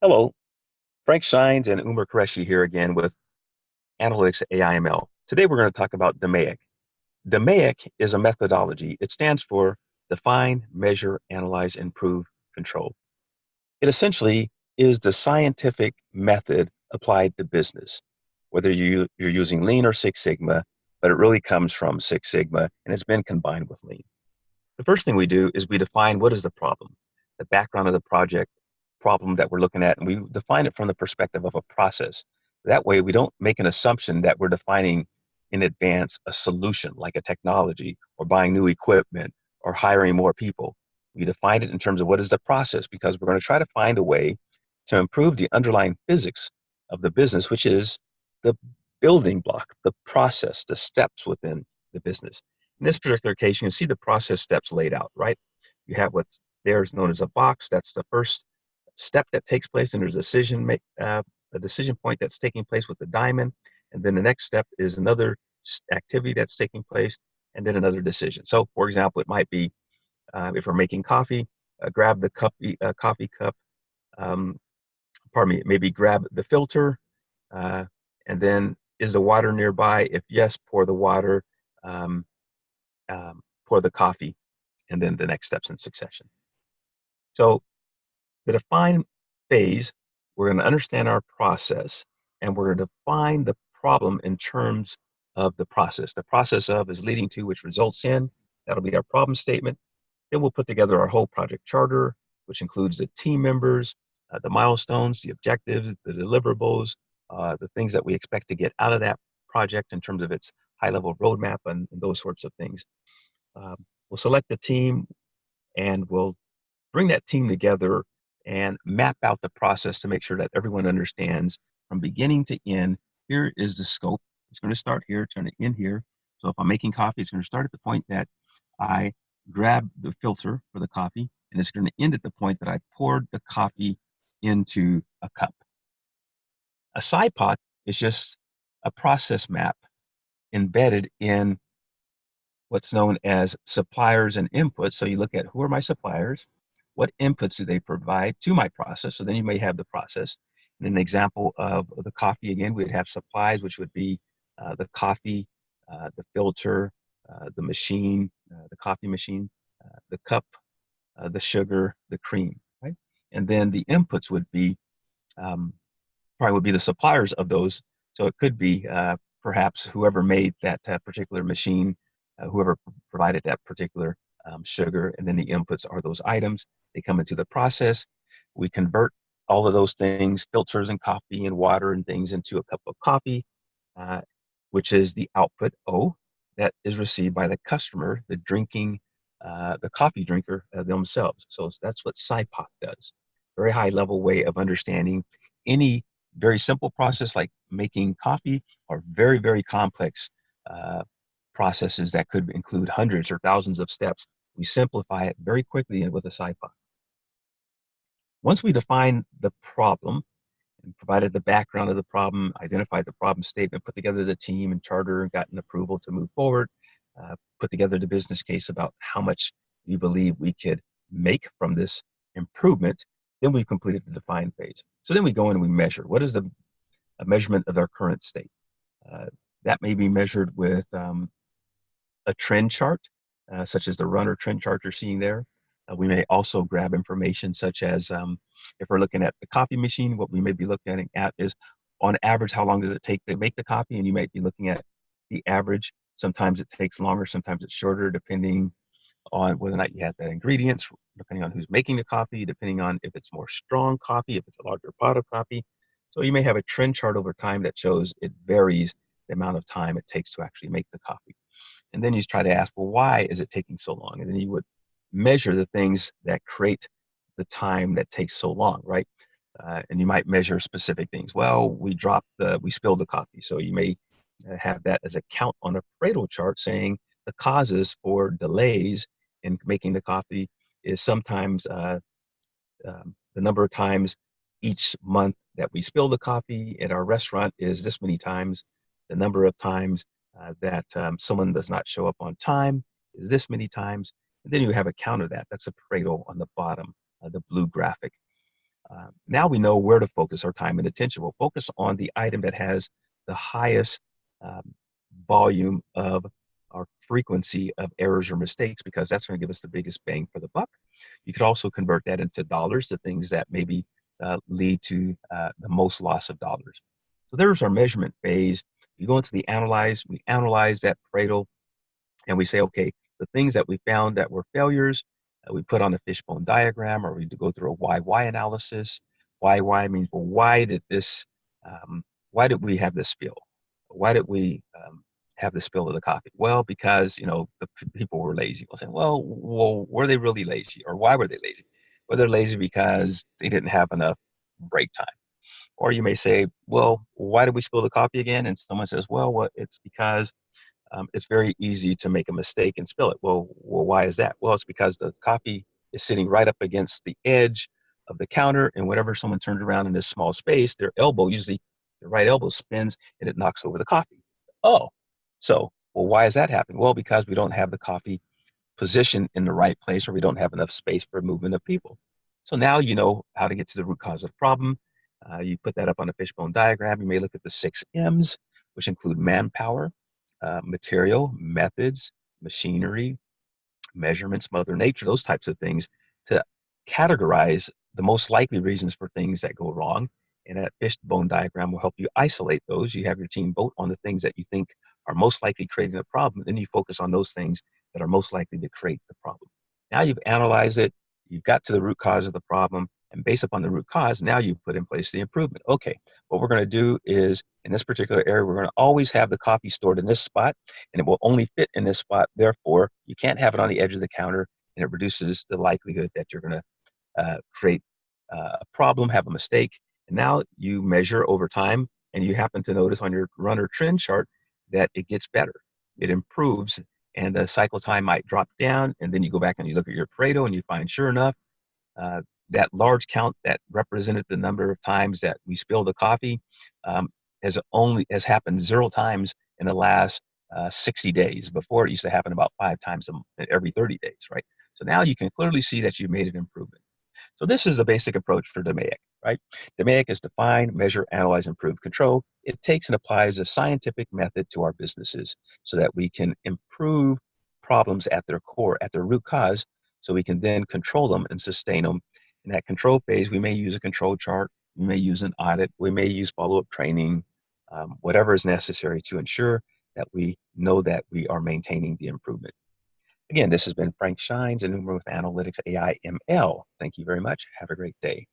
Hello, Frank Shines and Umar Qureshi here again with Analytics AIML. Today we're going to talk about DMAIC. DMAIC is a methodology. It stands for Define, Measure, Analyze, Improve, Control. It essentially is the scientific method applied to business, whether you're using Lean or Six Sigma, but it really comes from Six Sigma and it's been combined with Lean. The first thing we do is we define what is the problem, the background of the project problem that we're looking at, and we define it from the perspective of a process. That way, we don't make an assumption that we're defining in advance a solution like a technology or buying new equipment or hiring more people. We define it in terms of what is the process because we're going to try to find a way to improve the underlying physics of the business, which is the building block, the process, the steps within the business. In this particular case, you can see the process steps laid out, right? You have what's there is known as a box. That's the first step that takes place, and there's a decision point that's taking place with the diamond, and then the next step is another activity that's taking place, and then another decision. So, for example, it might be if we're making coffee, grab the coffee cup. Um, pardon me, maybe grab the filter, and then is the water nearby? If yes, pour the water, um, pour the coffee, and then the next steps in succession. So the define phase, we're going to understand our process and we're going to define the problem in terms of the process. The process of is leading to, which results in, that'll be our problem statement. Then we'll put together our whole project charter, which includes the team members, the milestones, the objectives, the deliverables, the things that we expect to get out of that project in terms of its high-level roadmap and those sorts of things. We'll select the team and we'll bring that team together and map out the process to make sure that everyone understands from beginning to end. Here is the scope. It's going to start here, turn it in here. So if I'm making coffee, it's going to start at the point that I grab the filter for the coffee, and it's going to end at the point that I poured the coffee into a cup. A SIPOC is just a process map embedded in what's known as suppliers and inputs. So you look at who are my suppliers, what inputs do they provide to my process? So then you may have the process. In an example of the coffee, again, we'd have supplies, which would be the coffee, the filter, the machine, the coffee machine, the cup, the sugar, the cream, right? And then the inputs would be, probably would be the suppliers of those. So it could be perhaps whoever made that particular machine, whoever provided that particular sugar, and then the inputs are those items. They come into the process. We convert all of those things, filters and coffee and water and things, into a cup of coffee, which is the output O that is received by the customer, the coffee drinker themselves. So that's what SIPOC does. Very high level way of understanding any very simple process like making coffee or very, very complex processes that could include hundreds or thousands of steps. We simplify it very quickly with a SIPOC. Once we define the problem and provided the background of the problem, identified the problem statement, put together the team and charter and gotten approval to move forward, put together the business case about how much we believe we could make from this improvement, then we've completed the define phase. So then we go in and we measure. What is a measurement of our current state? That may be measured with a trend chart, such as the runner trend chart you're seeing there. We may also grab information such as if we're looking at the coffee machine, what we may be looking at is on average, how long does it take to make the coffee? And you might be looking at the average. Sometimes it takes longer, sometimes it's shorter, depending on whether or not you have the ingredients, depending on who's making the coffee, depending on if it's more strong coffee, if it's a larger pot of coffee. So you may have a trend chart over time that shows it varies the amount of time it takes to actually make the coffee. And then you try to ask, well, why is it taking so long? And then you would measure the things that create the time that takes so long, right? And you might measure specific things. Well, we spilled the coffee. So you may have that as a count on a Pareto chart saying the causes for delays in making the coffee is sometimes the number of times each month that we spill the coffee at our restaurant is this many times. The number of times that someone does not show up on time is this many times. And then you have a count of that. That's a Pareto on the bottom, the blue graphic. Now we know where to focus our time and attention. We'll focus on the item that has the highest um, volume of our frequency of errors or mistakes, because that's going to give us the biggest bang for the buck. You could also convert that into dollars, the things that maybe lead to the most loss of dollars. So there's our measurement phase. You go into the analyze, we analyze that Pareto, and we say, okay, the things that we found that were failures, we put on a fishbone diagram, or we go through a why analysis. Why means, well, why did we have this spill? Why did we have the spill of the coffee? Well, because, the people were lazy. We'll say, well, were they really lazy, or why were they lazy? Well, they're lazy because they didn't have enough break time. Or you may say, well, why did we spill the coffee again? And someone says, well, it's because it's very easy to make a mistake and spill it. Well, why is that? Well, it's because the coffee is sitting right up against the edge of the counter, and whenever someone turns around in this small space, their elbow, usually the right elbow, spins and it knocks over the coffee. Oh, so, well, why is that happening? Well, because we don't have the coffee positioned in the right place, or we don't have enough space for movement of people. So now you know how to get to the root cause of the problem. You put that up on a fishbone diagram. You may look at the 6 M's, which include manpower, material, methods, machinery, measurements, Mother Nature, those types of things, to categorize the most likely reasons for things that go wrong. And that fishbone diagram will help you isolate those. You have your team vote on the things that you think are most likely creating a problem. Then you focus on those things that are most likely to create the problem. Now you've analyzed it, you've got to the root cause of the problem, and based upon the root cause, now you put in place the improvement. Okay, what we're going to do is, in this particular area, we're going to always have the coffee stored in this spot, and it will only fit in this spot. Therefore, you can't have it on the edge of the counter, and it reduces the likelihood that you're going to create a problem, have a mistake. And now you measure over time, and you happen to notice on your runner trend chart that it gets better. It improves, and the cycle time might drop down. And then you go back and you look at your Pareto, and you find, sure enough, uh, that large count that represented the number of times that we spilled the coffee um, has happened 0 times in the last 60 days. Before, it used to happen about 5 times every 30 days, right? So now you can clearly see that you've made an improvement. So this is the basic approach for DMAIC, right? DMAIC is define, measure, analyze, improve, control. It takes and applies a scientific method to our businesses so that we can improve problems at their core, at their root cause, so we can then control them and sustain them. In that control phase, we may use a control chart, we may use an audit, we may use follow-up training, whatever is necessary to ensure that we know that we are maintaining the improvement. Again, this has been Frank Shines, and with Analytics AI ML. Thank you very much. Have a great day.